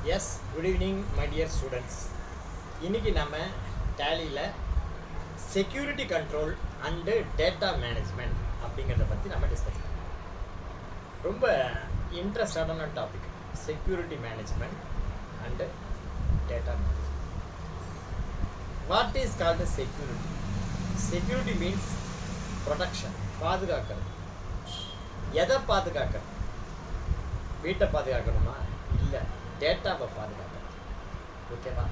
Yes, good evening, my dear students. இன்னைக்கு நம்ம டேலியில் security control and data management அப்படிங்கிறத பற்றி நம்ம டிஸ்கஸ் பண்ணோம். ரொம்ப இன்ட்ரெஸ்டான topic security management and data management. What is called security? Security means protection, பாதுகாக்கிறது. எதை பாதுகாக்கிறது? வீட்டை பாதுகாக்கணுமா? இல்லை, டேட்டாவை பாதுகாக்கணும். ஓகேவா?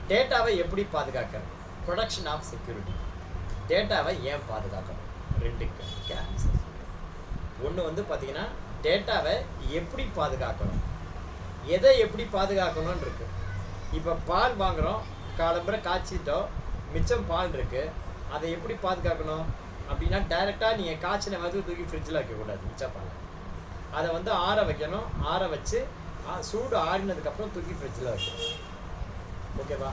டேட்டாவை எப்படி பாதுகாக்கிறது? Production of security. டேட்டாவை ஏன் பாதுகாக்கணும்? ரெண்டுக்கு ஆன்சர். ஒன்று பார்த்தீங்கன்னா டேட்டாவை எப்படி பாதுகாக்கணும், எதை எப்படி பாதுகாக்கணும்னு இருக்கு. இப்போ பால் வாங்குகிறோம், காலம்புரை காய்ச்சிட்டோம், மிச்சம் பால் இருக்குது, அதை எப்படி பாதுகாக்கணும் அப்படின்னா டைரெக்டாக நீங்கள் காய்ச்சின மாதிரி தூக்கி ஃப்ரிட்ஜில் வைக்கக்கூடாது. மிச்ச பால் அதை ஆற வைக்கணும். ஆற வச்சு சூடு ஆறினதுக்கப்புறம் தூக்கி ஃப்ரிட்ஜில் வைக்கணும். ஓகேவா?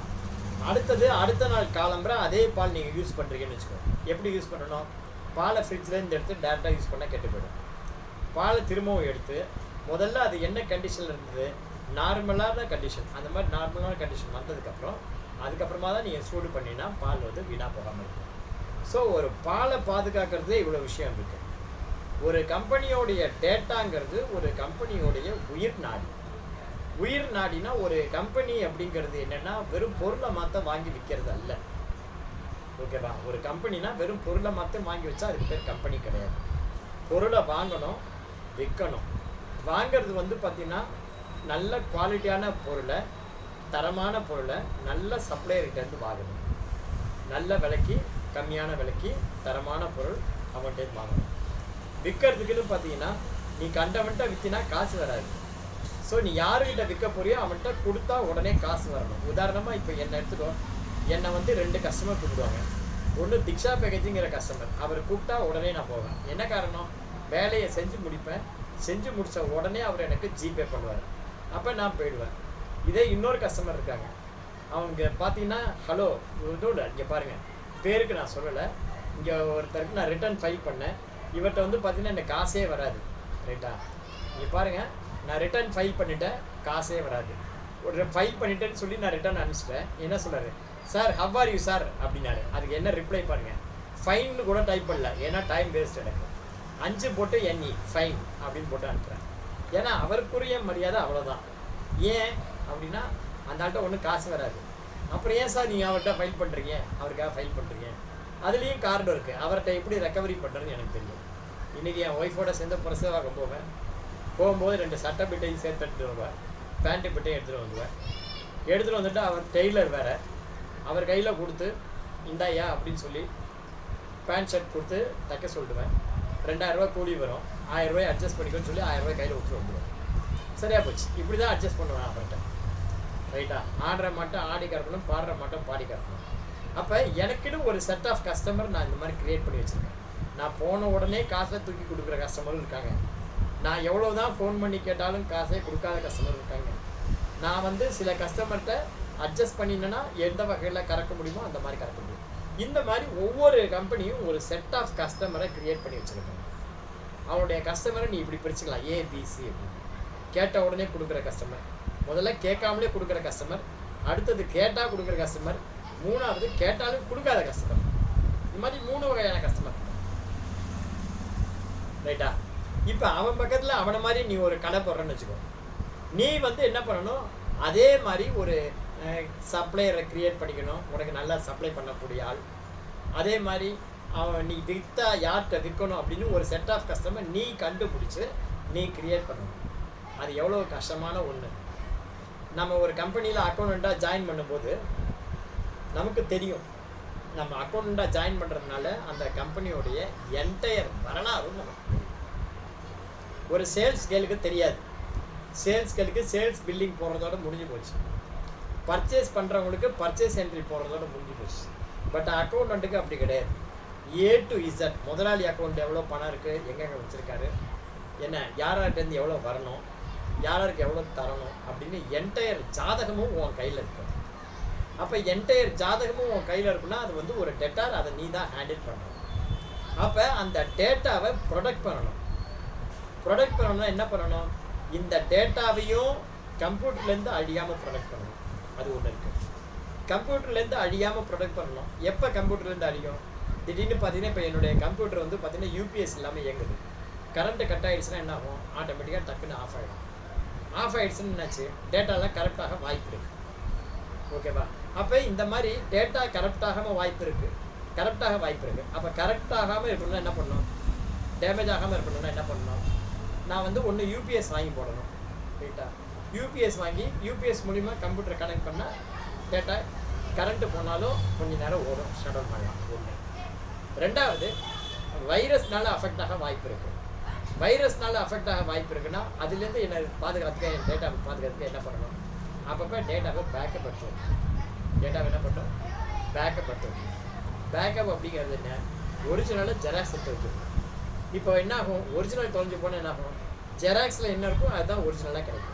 அடுத்த நாள் காலம்புரை அதே பால் நீங்கள் யூஸ் பண்ணுறீங்கன்னு வச்சுக்கோங்க. எப்படி யூஸ் பண்ணணும்? பாலை ஃப்ரிட்ஜ்லேருந்து எடுத்து டேரெக்டாக யூஸ் பண்ணால் கெட்டு போயிடும். பாலை திரும்பவும் எடுத்து முதல்ல அது என்ன கண்டிஷனில் இருந்தது, நார்மலான கண்டிஷன், அந்த மாதிரி நார்மலான கண்டிஷன் அதுக்கப்புறமா தான் நீங்கள் சூடு பண்ணினா பால் வீணாக போகாமல் இருக்கும். ஸோ ஒரு பாலை பாதுகாக்கிறதே இவ்வளோ விஷயம் இருக்குது. ஒரு கம்பெனியோடைய டேட்டாங்கிறது ஒரு கம்பெனியோடைய உயிர் நாடி. உயிர் நாடினா ஒரு கம்பெனி அப்படிங்கிறது என்னென்னா வெறும் பொருளை மாற்ற வாங்கி விற்கிறது அல்ல. ஓகேவா? ஒரு கம்பெனினா வெறும் பொருளை மாற்ற வாங்கி வச்சா அதுக்கு பேர் கம்பெனி கிடையாது. பொருளை வாங்கணும், விற்கணும். வாங்கிறது பார்த்தீங்கன்னா நல்ல குவாலிட்டியான பொருளை, தரமான பொருளை நல்ல சப்ளையர்கிட்டேருந்து வாங்கணும். நல்ல விலைக்கு, கம்மியான விலைக்கு தரமான பொருள் அவன்கிட்ட வாங்கணும். விற்கிறதுக்குன்னு பார்த்தீங்கன்னா நீ கண்டவன்ட்ட விற்கினா காசு வராது. ஸோ நீ யாருக்கிட்ட விற்க போறியோ அவன்கிட்ட கொடுத்தா உடனே காசு வரணும். உதாரணமாக இப்போ என்னை எடுத்துட்டோம், என்னை 2 கஸ்டமர் கூப்பிடுவாங்க. ஒன்று திக்ஷா பேக்கேஜிங்கிற கஸ்டமர். அவர் கூப்பிட்டா உடனே நான் போவேன். என்ன காரணம்? வேலையை செஞ்சு முடிப்பேன். செஞ்சு முடித்த உடனே அவர் எனக்கு ஜிபே பண்ணுவார். அப்போ நான் போயிடுவேன். இதே இன்னொரு கஸ்டமர் இருக்காங்க, அவங்க பார்த்தீங்கன்னா ஹலோ இதோட இங்கே பாருங்கள், பேருக்கு நான் சொல்லலை, இங்கே ஒருத்தருக்கு நான் ரிட்டர்ன் ஃபைல் பண்ணேன், இவர்கிட்ட பார்த்தீங்கன்னா எனக்கு காசே வராது. ரைட்டா? இங்கே பாருங்கள், நான் ரிட்டர்ன் ஃபைல் பண்ணிட்டேன், காசே வராது. ஒரு ஃபைல் பண்ணிட்டேன்னு சொல்லி நான் ரிட்டர்ன் அனுப்பிச்சிட்டேன். என்ன சொல்கிறாரு? Sir how are you sir அப்படின்னாரு. அதுக்கு என்ன ரிப்ளை பாருங்கள், ஃபைன்னு கூட டைப் பண்ணல, ஏன்னா டைம் வேஸ்ட் எனக்கு. 5 போட்டு எண்ணி ஃபைன் அப்படின்னு போட்டு அனுப்புகிறேன். ஏன்னா அவருக்குரிய மரியாதை அவ்வளோதான். ஏன் அப்படின்னா அந்த ஆள்கிட்ட ஒன்றும் காசு வராது. அப்புறம் ஏன் சார் நீங்கள் அவர்கிட்ட ஃபைல் பண்ணுறீங்க, அவருக்காக ஃபைல் பண்ணுறீங்க? அதுலேயும் கார்டு இருக்குது, அவர்கிட்ட எப்படி ரெக்கவரி பண்ணுறதுன்னு எனக்கு தெரியும். இன்றைக்கி என் ஒய்ஃபோட சேர்ந்து பிரசவாக்கம் போகும்போது 2 சட்டை பிட்டையும் சேர்த்து எடுத்துகிட்டு வருவேன், பேண்ட்டு பிட்டையும் எடுத்துகிட்டு வந்துட்டு அவர் டெய்லர் வேறு, அவர் கையில் கொடுத்து இந்தாயா அப்படின்னு சொல்லி பேண்ட் ஷர்ட் கொடுத்து தைக்க சொல்லிடுவேன். 2000 ரூபா கூலி வரும், 1000 ரூபாய் அட்ஜஸ்ட் பண்ணிக்கோன்னு சொல்லி 1000 ரூபாய் கையில் விட்டு வந்துடுவேன். சரியா போச்சு. இப்படி தான் அட்ஜஸ்ட் பண்ணுவேன் அவர்கிட்ட. ரைட்டா? ஆடுற மாட்டோம் ஆடி கறக்கணும், பாடுற மாட்டோம் பாடி கறக்கணும். அப்போ எனக்குன்னு ஒரு செட் ஆஃப் கஸ்டமர் நான் இந்த மாதிரி க்ரியேட் பண்ணி வச்சுருக்கேன். நான் போன உடனே காசை தூக்கி கொடுக்குற கஸ்டமரும் இருக்காங்க. நான் எவ்வளோ தான் ஃபோன் பண்ணி கேட்டாலும் காசே கொடுக்காத கஸ்டமர் இருக்காங்க. நான் சில கஸ்டமர்கிட்ட அட்ஜஸ்ட் பண்ணினேன்னா எந்த வகையில் கறக்க முடியுமோ அந்த மாதிரி கறக்க முடியும். இந்த மாதிரி ஒவ்வொரு கம்பெனியும் ஒரு செட் ஆஃப் கஸ்டமரை க்ரியேட் பண்ணி வச்சுருக்காங்க. அவனுடைய கஸ்டமரை நீ இப்படி பிரிச்சுக்கலாம், ஏபிசி அப்படின்னு. கேட்ட உடனே கொடுக்குற கஸ்டமர், முதல்ல கேட்காமலே கொடுக்குற கஸ்டமர், அடுத்தது கேட்டால் கொடுக்குற கஸ்டமர், மூணாவது கேட்டாலும் கொடுக்காத கஸ்டமர். இந்த மாதிரி 3 வகையான கஸ்டமர். ரைட்டா? இப்போ அவன் பக்கத்தில் அவனை மாதிரி நீ ஒரு கடை போடுறன்னு வச்சுக்கோ. நீ என்ன பண்ணணும், அதே மாதிரி ஒரு சப்ளையரை க்ரியேட் பண்ணிக்கணும், உனக்கு நல்லா சப்ளை பண்ணக்கூடிய ஆள். அதே மாதிரி அவன் நீ விற்றா யார்கிட்ட விற்கணும் அப்படின்னு ஒரு செட் ஆஃப் கஸ்டமர் நீ கண்டுபிடிச்சி நீ க்ரியேட் பண்ணணும். அது எவ்வளோ கஷ்டமான ஒன்று. நம்ம ஒரு கம்பெனியில் அக்கௌண்டண்ட்டாக ஜாயின் பண்ணும்போது நமக்கு தெரியும், நம்ம அக்கௌண்டண்ட்டாக ஜாயின் பண்ணுறதுனால அந்த கம்பெனியோடைய என்டையர் வரலாறும் நமக்கு தெரியும். ஒரு சேல்ஸ் கேளுக்கு தெரியாது. சேல்ஸ் கேளுக்கு சேல்ஸ் பில்லிங் போடுறதோட முடிஞ்சு போச்சு. பர்ச்சேஸ் பண்ணுறவங்களுக்கு பர்ச்சேஸ் என்ட்ரி போடுறதோட முடிஞ்சு போச்சு. பட் அக்கௌண்டண்ட்டுக்கு அப்படி கிடையாது. A to Z, முதலாளி அக்கௌண்ட் எவ்வளோ பணம் இருக்குது, எங்கெங்கே வச்சுருக்காரு, என்ன யார்கிட்டேருந்து எவ்வளோ வரணும், யாருக்கு எவ்வளோ தரணும் அப்படின்னு என்டையர் ஜாதகமும் உன் கையில் இருக்கும். அப்போ என்டையர் ஜாதகமும் உன் கையில் இருக்குன்னா அது ஒரு டேட்டார், அதை நீ தான் ஹேண்டில் பண்ணணும். அப்போ அந்த டேட்டாவை ப்ரொடெக்ட் பண்ணணும். ப்ரொடெக்ட் பண்ணணும்னா என்ன பண்ணணும்? இந்த டேட்டாவையும் கம்ப்யூட்டர்லேருந்து அழியாமல் ப்ரொடக்ட் பண்ணணும். அது ஒன்று இருக்குது. கம்ப்யூட்டர்லேருந்து அழியாமல் ப்ரொடக்ட் பண்ணணும். எப்போ கம்ப்யூட்டர்லேருந்து அழியும்? திடீர்னு பார்த்தீங்கன்னா இப்போ என்னுடைய கம்ப்யூட்டர் வந்து பார்த்தீங்கன்னா யூபிஎஸ் இல்லாமல் இயங்குது. கரண்ட்டு கட் ஆகிடுச்சுன்னா என்ன ஆகும்? ஆட்டோமேட்டிக்காக டக்குன்னு ஆஃப் ஆகிடும். ஆஃப் ஆகிடுச்சுன்னு என்னாச்சு? டேட்டாலாம் கரெக்டாக வாய்ப்பு இருக்குது. ஓகேவா? அப்போ இந்த மாதிரி டேட்டா கரெக்டாகாமல் வாய்ப்பு இருக்குது. அப்போ கரெக்டாகாமல் இருக்கணும்னா என்ன பண்ணணும்? டேமேஜ் ஆகாமல் இருக்கணும்னா என்ன பண்ணணும்? நான் வந்து ஒன்று யூபிஎஸ் வாங்கி போடணும். ரைட்டா? யூபிஎஸ் வாங்கி யூபிஎஸ் மூலிமா கம்ப்யூட்டரை கனெக்ட் பண்ணால் டேட்டா கரண்ட்டு போனாலும் கொஞ்சம் நேரம் ஓடும், ஷட் டவுன் பண்ணலாம். ஒன்று. ரெண்டாவது, வைரஸ்னால அஃபெக்ட் ஆக வாய்ப்பு இருக்குது. வைரஸ்னால அஃபெக்ட் ஆக வாய்ப்பு இருக்குன்னா அதுலேருந்து என்ன பாதுகாத்துக்க, என் டேட்டாவை பாதுகாத்துக்க என்ன பண்ணணும்? அப்பப்போ டேட்டாவை பேக்கப் எடுத்து வைக்கணும். டேட்டாவை என்ன பண்ணணும்? பேக்கப் எடுத்து வைக்கணும். பேக்கப் அப்படிங்கிறது என்ன? ஒரிஜினலை ஜெராக்ஸ் எடுத்து வைக்கணும். இப்போ என்ன ஆகும்? ஒரிஜினல் தொலைஞ்சு போனால் என்ன ஆகும்? ஜெராக்ஸில் என்ன இருக்கும் அதுதான் ஒரிஜினலாக கிடைக்கும்.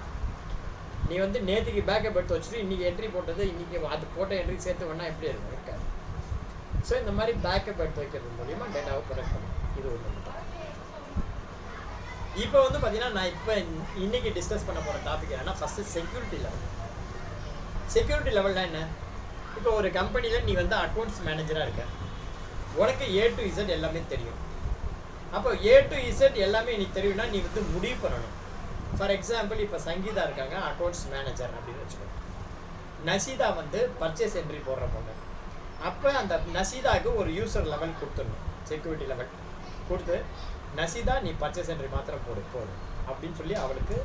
நீ வந்து நேற்றுக்கு பேக்கப் எடுத்து வச்சுட்டு இன்றைக்கி என்ட்ரி போட்டது இன்றைக்கி அது போட்ட என்ட்ரி சேர்த்து வேணா எப்படி இருக்கும்? இருக்காது. ஸோ இந்த மாதிரி பேக்கப் எடுத்து வைக்கிறது மூலிமா டேட்டாவை ப்ரொடெக்ட் பண்ணணும். இது ஒன்று மட்டும். இப்போ வந்து பார்த்தீங்கன்னா நான் இப்போ இன்றைக்கி டிஸ்கஸ் பண்ண போகிற டாபிக் என்னன்னா, ஃபஸ்ட்டு செக்யூரிட்டி லெவல். செக்யூரிட்டி லெவல்னா என்ன? இப்போ ஒரு கம்பெனியில் நீ வந்து அக்கௌண்ட்ஸ் மேனேஜராக இருக்க, உனக்கு A to Z எல்லாமே தெரியும். அப்போ A to Z எல்லாமே நீ தெரியும்னா நீ வந்து முடிவு பண்ணணும். ஃபார் எக்ஸாம்பிள் இப்போ சங்கீதா இருக்காங்க அக்கௌண்ட்ஸ் மேனேஜர் அப்படின்னு வச்சுக்கோங்க. நசீதா வந்து பர்ச்சேஸ் என்ட்ரி போடுற பொண்ணு. அப்போ அந்த நசீதாவுக்கு ஒரு யூசர் லெவல் கொடுத்துடணும், செக்யூரிட்டி லெவல் கொடுத்து, நசீதா நீ பர்ச்சேஸ் என்ட்ரி மாத்திரம் போதும் அப்படின்னு சொல்லி அவளுக்கு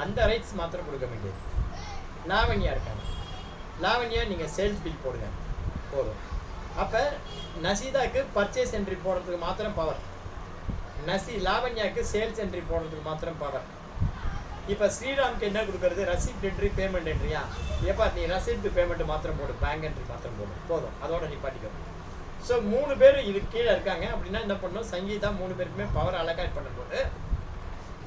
அந்த ரைட்ஸ் மாத்திரம் கொடுக்க வேண்டியது. லாவண்யா இருக்காங்க, லாவண்யா நீங்கள் சேல்ஸ் பில் போடுங்க போதும். அப்போ நசீதாவுக்கு பர்ச்சேஸ் என்ட்ரி போடுறதுக்கு மாத்திரம் பவர், லாவண்யாவுக்கு சேல்ஸ் என்ட்ரி போடுறதுக்கு மாத்திரம் பவர். இப்போ ஸ்ரீராமுக்கு என்ன கொடுக்குறது? ரசீப்ட் என்ட்ரி, பேமெண்ட் என்ட்ரியா? எப்பா நீ ரசீப்ட் பேமெண்ட் மாத்திரம் போடு, பேங்க் என்ட்ரி மாத்திரம் போடு, போதும், அதோட நீ பாட்டிக்கணும். ஸோ 3 பேர் இதுக்கு கீழே இருக்காங்க அப்படின்னா என்ன பண்ணணும்? சங்கீதா 3 பேருக்குமே பவர் அலோகேட் பண்ணும்போது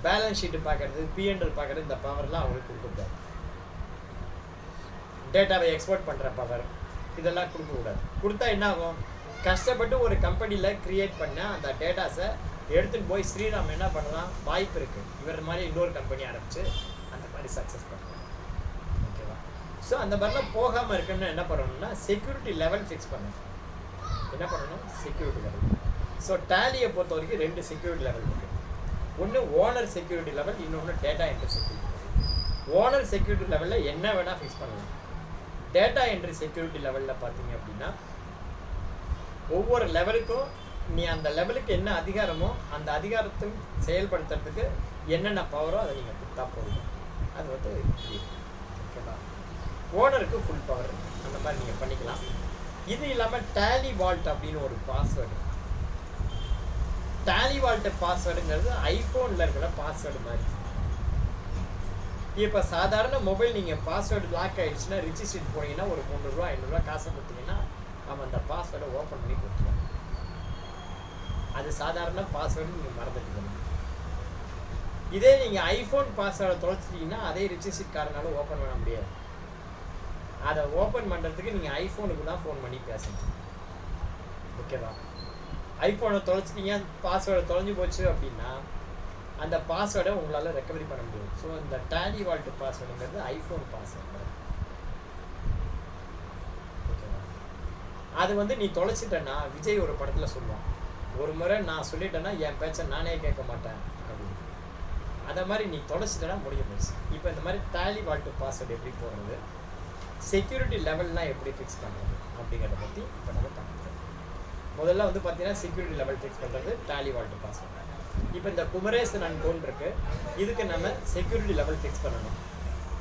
பேலன்ஸ் ஷீட்டு பார்க்கறது, P&L பார்க்கறது, இந்த பவர்லாம் அவங்களுக்கு கொடுக்கக்கூடாது. டேட்டாவை எக்ஸ்போர்ட் பண்ணுற பவர் இதெல்லாம் கொடுக்கக்கூடாது. கொடுத்தா என்ன ஆகும்? கஷ்டப்பட்டு ஒரு கம்பெனியில் க்ரியேட் பண்ண அந்த டேட்டாஸை எடுத்துகிட்டு போய் ஸ்ரீராம் என்ன பண்ணலாம்? வாய்ப்பு இருக்குது. இவர் மாதிரி இன்னொரு கம்பெனி ஆரம்பித்து அந்த மாதிரி சக்ஸஸ் பண்ணலாம். ஓகேவா? ஸோ அந்த மாதிரிலாம் போகாமல் இருக்குன்னு என்ன பண்ணணும்னா செக்யூரிட்டி லெவல் ஃபிக்ஸ் பண்ணணும். என்ன பண்ணணும்? Security level. ஸோ டேலியை பொறுத்த வரைக்கும் 2 செக்யூரிட்டி லெவல் இருக்குது. ஒன்று ஓனர் செக்யூரிட்டி லெவல், இன்னொன்று data entry security level. Owner security லெவலில் என்ன வேணால் ஃபிக்ஸ் பண்ணலாம். டேட்டா என்ட்ரி செக்யூரிட்டி லெவலில் பார்த்தீங்க அப்படின்னா ஒவ்வொரு லெவலுக்கும் நீ அந்த லெவலுக்கு என்ன அதிகாரமோ அந்த அதிகாரத்தை செயல்படுத்துறதுக்கு என்னென்ன பவரோ அதை நீங்கள் கொடுத்தா போதும். அது வந்து ஓகேவா? ஓனருக்கு ஃபுல் பவர் அந்த மாதிரி நீங்கள் பண்ணிக்கலாம். இது இல்லாமல் டேலி வால்ட் அப்படின்னு ஒரு பாஸ்வேர்டு. டேலி வால்ட் பாஸ்வேர்டுங்கிறது ஐஃபோனில் இருக்கிற பாஸ்வேர்டு மாதிரி. இப்போ சாதாரண மொபைல் நீங்கள் பாஸ்வேர்டு லாக் ஆகிடுச்சுன்னா ரிஜிஸ்ட்ரேட் போனீங்கன்னா ஒரு 300 ரூபா 500 ரூபா காசை கொடுத்தீங்கன்னா அவன் அந்த பாஸ்வேர்டை ஓப்பன் பண்ணி கொடுத்துருவான். அது சாதாரண பாஸ்வேர்டு நீங்கள் மறந்துட்டுக்கணும். இதே நீங்கள் ஐஃபோன் பாஸ்வேர்டை தொலைச்சிட்டிங்கன்னா அதே ரிஜிஸ்ட்ரேட் கார்டுனால ஓப்பன் பண்ண முடியாது. அதை ஓப்பன் பண்ணுறதுக்கு நீங்கள் ஐஃபோனுக்கு தான் ஃபோன் பண்ணி பேசணும். ஓகேவா? ஐஃபோனை தொலைச்சிட்டிங்க, பாஸ்வேர்டை தொலைஞ்சு போச்சு அப்படின்னா அந்த பாஸ்வேர்டை உங்களால் ரெக்கவரி பண்ண முடியாது. ஸோ இந்த டேலி வால்ட் பாஸ்வேர்டுங்கிறது ஐஃபோன் பாஸ்வேர்டு. ஓகேவா? அது வந்து நீ தொலைச்சிட்டேன்னா விஜய் ஒரு படத்தில் சொல்லுவான், ஒரு முறை நான் சொல்லிட்டேன்னா என் பேச்சை நானே கேட்க மாட்டேன் அப்படின்னு. அதை மாதிரி நீ தொலைச்சிட்டேன்னா முடிய போச்சு. இப்போ இந்த மாதிரி டேலி வால்ட் பாஸ்வேர்டு எப்படி போடுறது, செக்யூரிட்டி லெவல்லாம் எப்படி ஃபிக்ஸ் பண்ணுறது அப்படிங்கிறத பற்றி இப்போ நம்ம பார்க்கலாம். முதல்ல வந்து பார்த்தீங்கன்னா செக்யூரிட்டி லெவல் ஃபிக்ஸ் பண்ணுறது டேலி வால்ட் பாஸ்வேர்டு. இப்போ இந்த குமரேசன் அண்ட் கோன் இருக்குது, இதுக்கு நம்ம செக்யூரிட்டி லெவல் ஃபிக்ஸ் பண்ணணும்.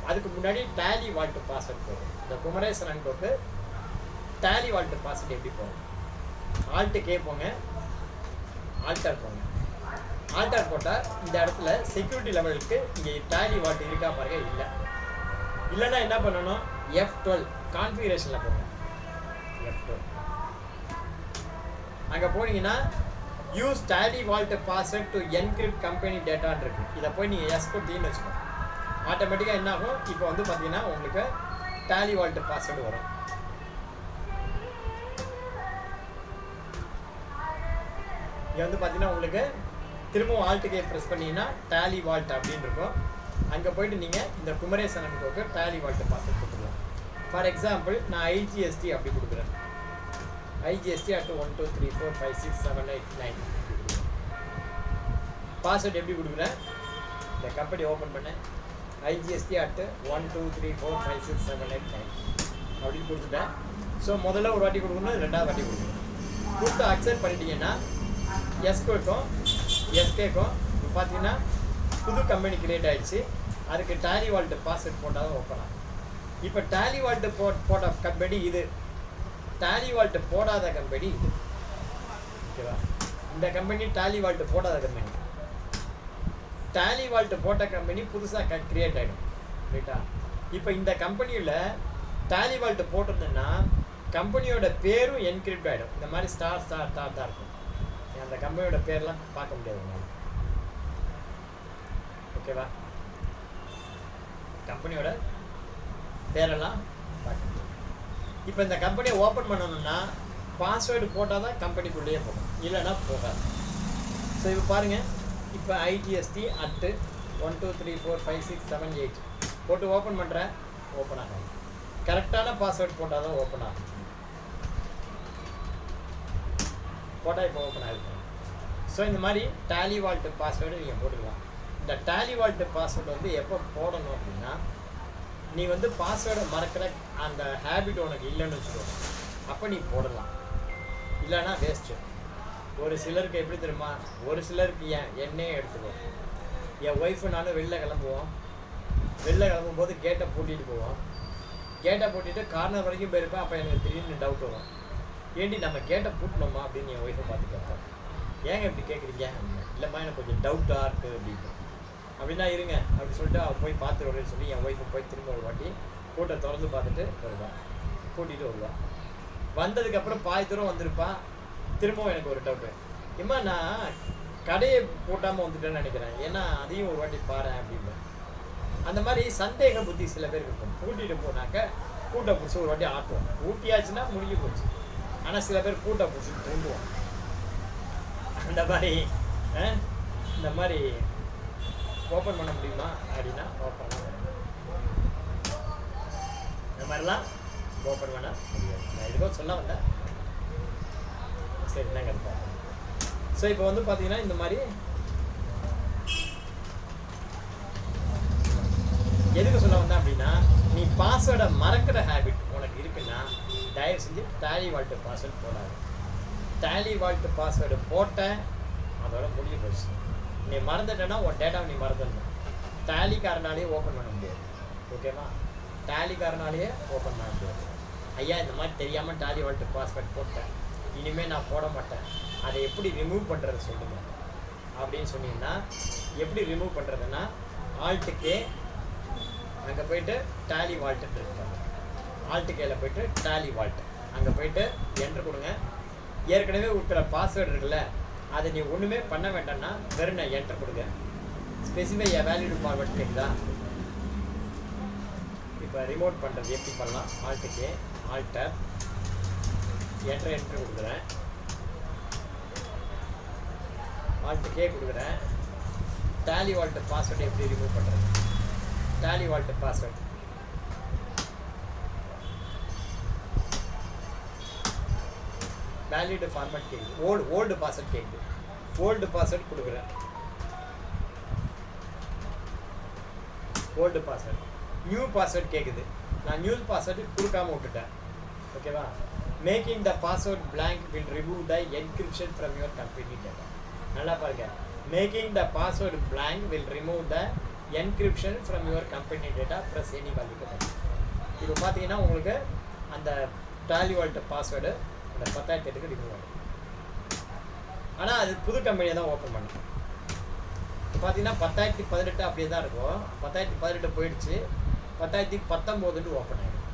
அதுக்கு முன்னாடி டேலி வால்ட் பாஸ்வேர்டு போகும். இந்த குமரேசன் அண்ட் கோக்கு டேலி வால்ட் பாஸ்வேர்டு எப்படி போகும்? ஆல்ட்டு கே போங்க, ஆல்டர் போங்க. ஆல்டர் போட்டால் இந்த இடத்துல செக்யூரிட்டி லெவலுக்கு இங்கே டேலி வால்ட் இருக்கா பாருங்க, இல்லை. இல்லைன்னா என்ன பண்ணணும்? F12 கான்ஃபிகரேஷனில் போங்க. F12 அங்கே போனீங்கன்னா use Tally vault password to encrypt company டேட்டான்னு இருக்கு. இதை போய் நீங்கள் எஸ் கொடுத்தீங்கன்னு வச்சுக்கோங்க, ஆட்டோமேட்டிக்காக என்ன ஆகும்? இப்போ வந்து பார்த்தீங்கன்னா உங்களுக்கு டேலி வால்ட் பாஸ்வேர்டு வரும். இங்கே வந்து பார்த்தீங்கன்னா உங்களுக்கு திரும்பவும் ஆல்ட்டு கே ப்ரெஸ் பண்ணிங்கன்னா டேலி வால்ட் அப்படின்னு இருக்கும். அங்கே போயிட்டு நீங்கள் இந்த குமரேசன் அனுப்புக்கு டேலி வால்ட் பாஸ்வேர்ட் கொடுத்துக்கலாம். ஃபார் எக்ஸாம்பிள் நான் ஐஜிஎஸ்டி அப்படி கொடுக்குறேன். ஐஜிஎஸ்டி at 1 2 3 4 5 6 7 8 9 பாஸ்வேர்ட் எப்படி கொடுக்குறேன்? இந்த கம்பெனி ஓப்பன் பண்ணேன். ஐஜிஎஸ்டி at 1 2 3 4 5 6 7 8 9 அப்படின்னு கொடுத்துட்டேன். ஸோ முதல்ல ஒரு வாட்டி கொடுக்கணும், ரெண்டாவது வாட்டி கொடுக்கணும். கொடுத்து அக்செப்ட் பண்ணிட்டீங்கன்னா எஸ் கேட்கும். எஸ் கேட்கும். இப்போ பார்த்தீங்கன்னா புது கம்பெனி கிரியேட் ஆகிடுச்சு. அதுக்கு டேலி வால்ட் பாஸ்வேர்ட் போட்டால் தான் ஓப்பன் ஆகும். இப்போ டேலி வால்ட் போட்ட கம்பெனி இது, டேலி வால்ட் போடாத கம்பெனி இது. ஓகேவா? இந்த கம்பெனி டேலி வால்ட் போடாத கம்பெனி. டேலி வால்ட் போட்ட கம்பெனி புதுசாக கிரியேட் ஆகிடும். ரைட்டா? இப்போ இந்த கம்பெனியில் டேலி வால்ட் போட்டிருந்தேன்னா கம்பெனியோட பேரும் என்கிரிப்ட் ஆகிடும். இந்த மாதிரி ஸ்டார் ஸ்டார் ஸ்டார் தான் இருக்கும். அந்த கம்பெனியோட பேர்லாம் பார்க்க முடியாது உங்களால். ஓகேவா? கம்பெனியோட பேரெல்லாம் பார்க்க முடியும். இப்போ இந்த கம்பெனியை ஓப்பன் பண்ணணும்னா பாஸ்வேர்டு போட்டால் தான் கம்பெனிக்குள்ளேயே போகும், இல்லைன்னா போகாது. ஸோ இப்போ பாருங்கள், இப்போ ஐஜிஎஸ்டி at 1 2 3 4 5 6 7 8 போட்டு ஓப்பன் பண்ணுறேன். ஓப்பன் ஆகாது. கரெக்டான பாஸ்வேர்டு போட்டால் தான் ஓப்பன் ஆகும். போட்டால் இப்போ ஓப்பன் ஆகிருக்கும். ஸோ இந்த மாதிரி டேலி வால்ட் பாஸ்வேர்டு நீங்கள் போட்டுக்கலாம். இந்த டேலி வால்ட் பாஸ்வேர்டு வந்து எப்போ போடணும் அப்படின்னா, நீ வந்து பாஸ்வேர்டை மறக்கிற அந்த ஹேபிட் உனக்கு இல்லைன்னு வச்சுக்கோ, அப்போ நீ போடலாம். இல்லைன்னா வேஸ்ட்டு. ஒரு சிலருக்கு எப்படி தெரியுமா, ஒரு சிலருக்கு என்னையே எடுத்துக்கோ. என் ஒய்ஃபு நானும் வெளில கிளம்புவோம். வெளில கிளம்பும்போது கேட்டை பூட்டிகிட்டு போவோம். கேட்டை பூட்டிட்டு கார்னர் வரைக்கும் போயிருப்பேன். அப்போ எனக்கு திடீர்னு டவுட் வரும், ஏண்டி நம்ம கேட்டை பூட்டணுமா அப்படின்னு என் ஒய்ஃபை பார்த்து கேட்பேன். ஏங்க இப்படி கேட்குறீங்க? இல்லைம்மா எனக்கு கொஞ்சம் டவுட்டாக இருக்குது அப்படின்னு. அப்படின்னா இருங்க அப்படின்னு சொல்லிட்டு அவள் போய் பார்த்துட்டு வரேன்னு சொல்லி என் ஒய்ஃபை போய் திரும்ப ஒரு வாட்டி கூட்டை திறந்து பார்த்துட்டு வருவான், கூட்டிகிட்டு வருவான். வந்ததுக்கப்புறம் பாதி தூரம் வந்திருப்பா. திரும்பவும் எனக்கு ஒரு டவுட்டு, இம்மா நான் கடையை பூட்டாமல் வந்துட்டேன்னு நினைக்கிறேன், ஏன்னா அதையும் ஒரு வாட்டி பாரு அப்படின்னு. அந்த மாதிரி சந்தேக புத்தி சில பேருக்கு இருக்கும். பூட்டிகிட்டு போனாக்க கூட்டை பிடிச்சி ஒரு வாட்டி ஆட்டுவோம். ஊட்டியாச்சுன்னா முடிஞ்சு போச்சு. ஆனால் சில பேர் கூட்டை பிடிச்சி தூண்டுவோம். அந்த மாதிரி இந்த மாதிரி ஓப்பன் பண்ண முடியுமா அப்படின்னா ஓப்பன் பண்ண இந்த மாதிரிலாம் ஓப்பன் பண்ண முடியாது. நான் எதுக்கோ சொல்ல வந்தேன். சரி நாங்கள் இருப்போம். ஸோ இப்போ வந்து பார்த்தீங்கன்னா இந்த மாதிரி எதுக்கு சொல்ல வந்தேன் அப்படின்னா, நீ பாஸ்வேர்டை மறக்கிற ஹேபிட் உனக்கு இருக்குன்னா தயவு செஞ்சு டேலி வால்ட் பாஸ்வேர்டு போடாது. டேலி வால்ட் பாஸ்வேர்டு போட்டேன், அதோட முடிஞ்சு போச்சு. நீ மறந்துட்டேன்னா உன் டேட்டாவை நீ மறந்துடணும். டேலிக்காரனாலேயே ஓப்பன் பண்ண முடியாது. ஓகேவா? டேலிக்காரனாலேயே ஓப்பன் பண்ண முடியாது. ஐயா இந்த மாதிரி தெரியாமல் டேலி வால்ட் பாஸ்வேர்டு போட்டேன், இனிமேல் நான் போட மாட்டேன், அதை எப்படி ரிமூவ் பண்ணுறது சொல்லுங்கள் அப்படின்னு சொன்னீங்கன்னா, எப்படி ரிமூவ் பண்ணுறதுன்னா ஆல்ட்டுக்கே அங்கே போய்ட்டு டேலி வால்ட்டுன்னு இருக்காங்க. ஆல்ட்டுக்கேல போய்ட்டு டேலி வால்ட் அங்கே போய்ட்டு என்ட்ரு கொடுங்க. ஏற்கனவே இருக்கிற பாஸ்வேர்டு இருக்குல்ல, அதை நீ ஒன்றுமே பண்ண வேண்டாம்னா வெறும் நான் என்ட்ரு கொடுங்க. ஸ்பெசிஃபை வேல்யூடு ஃபார்வர்ட் கேட்குதா? இப்போ ரிமோட் பண்ணுறது எப்படி பண்ணலாம்? ஆல்ட்டுக்கே ஆல்டர் என்ட்ரு கொடுக்குறேன். ஆல்ட்டுக்கே கொடுக்குறேன். டேலி வால்ட் பாஸ்வேர்டு எப்படி ரிமூவ் பண்ணுறது? Tally vault password valid format கேட்குது. ஓல்டு பாஸ்வேர்ட் கேட்குது. ஓல்டு பாஸ்வேர்ட் கொடுக்குறேன். Old password. நியூ பாஸ்வேர்ட் கேட்குது. நான் நியூ பாஸ்வேர்டு கொடுக்காம விட்டுட்டேன். ஓகேவா? Making the password blank will remove the encryption from your company data. நல்லா பாருங்க, making the password blank will remove the encryption from your company data press any value. இப்போ பார்த்தீங்கன்னா உங்களுக்கு அந்த டேலி வால்ட் பாஸ்வேர்டு அந்த 10,008க்கு ரிமூவ் ஆகும். ஆனால் அது புது கம்பெனியை தான் ஓப்பன் பண்ணும். இப்போ பார்த்தீங்கன்னா 10,018 அப்படியே தான் இருக்கும். 10,018 போயிடுச்சு. 10,019 ஓப்பன் ஆகிடும்.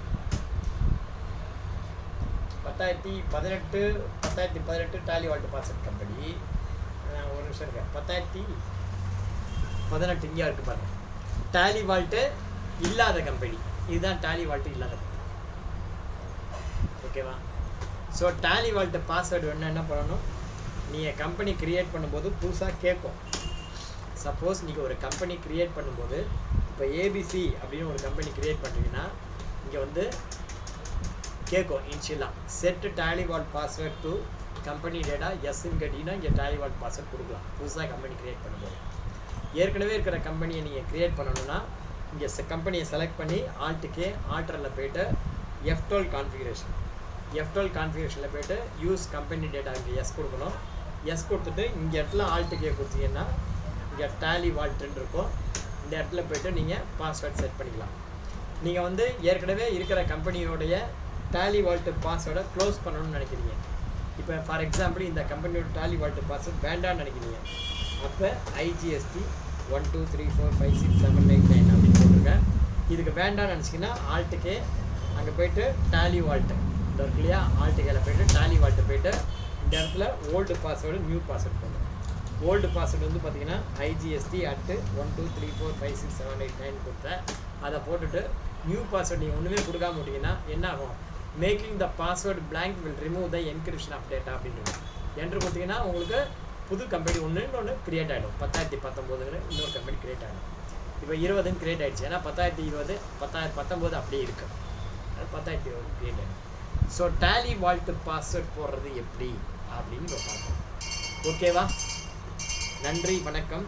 10,018 டேலி வால்ட் பாஸ்வேர்ட் கம்பெனி. ஒரு நிமிஷம் இருக்கு. 10,018 இங்கே இருக்குது பாருங்க. டேலி வால்ட்டு இல்லாத கம்பெனி இதுதான். டேலி வால்ட்டு இல்லாத கம்பெனி. ஓகேவா? ஸோ டேலி வால்ட் பாஸ்வேர்டு வேணுன்னா என்ன பண்ணணும்? நீங்கள் கம்பெனி க்ரியேட் பண்ணும்போது புதுசாக கேட்கும். சப்போஸ் நீங்கள் ஒரு கம்பெனி க்ரியேட் பண்ணும்போது இப்போ ஏபிசி அப்படின்னு ஒரு கம்பெனி க்ரியேட் பண்ணுறீங்கன்னா இங்கே வந்து கேட்கும் இன்ஷியலாக set Tally vault password to company data எஸ்ன்னு கேட்டிங்கன்னா இங்கே டேலி வால்ட் பாஸ்வேர்ட் கொடுக்கலாம் புதுசாக கம்பெனி க்ரியேட் பண்ணும்போது. ஏற்கனவே இருக்கிற கம்பெனியை நீங்கள் க்ரியேட் பண்ணணும்னா இங்கே கம்பெனியை செலக்ட் பண்ணி ஆல்ட்டுக்கே ஆல்டரில் போய்ட்டு F12 கான்ஃபிகரேஷனில் போய்ட்டு யூஸ் கம்பெனி டேட்டா இங்கே எஸ் கொடுக்கணும். எஸ் கொடுத்துட்டு இங்கே இடத்துல ஆல்ட்டுக்கே கொடுத்தீங்கன்னா இங்கே டேலி வால்ட்டுன்னு இருக்கும். இந்த இடத்துல போய்ட்டு நீங்கள் பாஸ்வேர்ட் செட் பண்ணிக்கலாம். நீங்கள் வந்து ஏற்கனவே இருக்கிற கம்பெனியோடைய டேலி வால்ட்டு பாஸ்வேர்டை க்ளோஸ் பண்ணணும்னு நினைக்கிறீங்க. இப்போ ஃபார் எக்ஸாம்பிள் இந்த கம்பெனியோட டேலி வால்ட்டு பாஸ்வேர்ட் வேண்டான்னு நினைக்கிறீங்க. அப்போ IGST 1 2 3 4 5 6 7 8 9 அப்படின்னு போட்டிருக்கேன். இதுக்கு வேண்டாம்னு நினச்சிங்கன்னா ஆல்ட்டுக்கே அங்கே போய்ட்டு டேலி வால்ட்டு இந்த இருக்கு இல்லையா, ஆல்ட்டுக்கேல போய்ட்டு டேலி வால்ட்டு போய்ட்டு இந்த இடத்துல ஓல்டு பாஸ்வேர்டு நியூ பாஸ்வேர்டு போடணும். ஓல்டு பாஸ்வேர்டு வந்து பார்த்தீங்கன்னா IGST @ 1 2 3 4 5 6 7 8 9 கொடுத்தேன். அதை போட்டுட்டு நியூ பாஸ்வேர்டு நீங்கள் ஒன்றுமே கொடுக்காம விட்டிங்கன்னா என்ன ஆகும், making the password blank will remove the encryption of data அப்படின்றது என்று கொடுத்தீங்கன்னா உங்களுக்கு புது கம்பெனி ஒன்று க்ரியேட் ஆகிடும். 1019 இன்னொரு கம்பெனி க்ரியேட் ஆகிடும். இப்போ 20 க்ரியேட் ஆகிடுச்சு. ஏன்னா 1020 1019 அப்படியே இருக்குது. அது 1020 க்ரியேட் ஆகிடும். ஸோ டேலி வால்ட்டு பாஸ்வேர்ட் போடுறது எப்படி அப்படின்னு பார்ப்போம். ஓகேவா? நன்றி, வணக்கம்.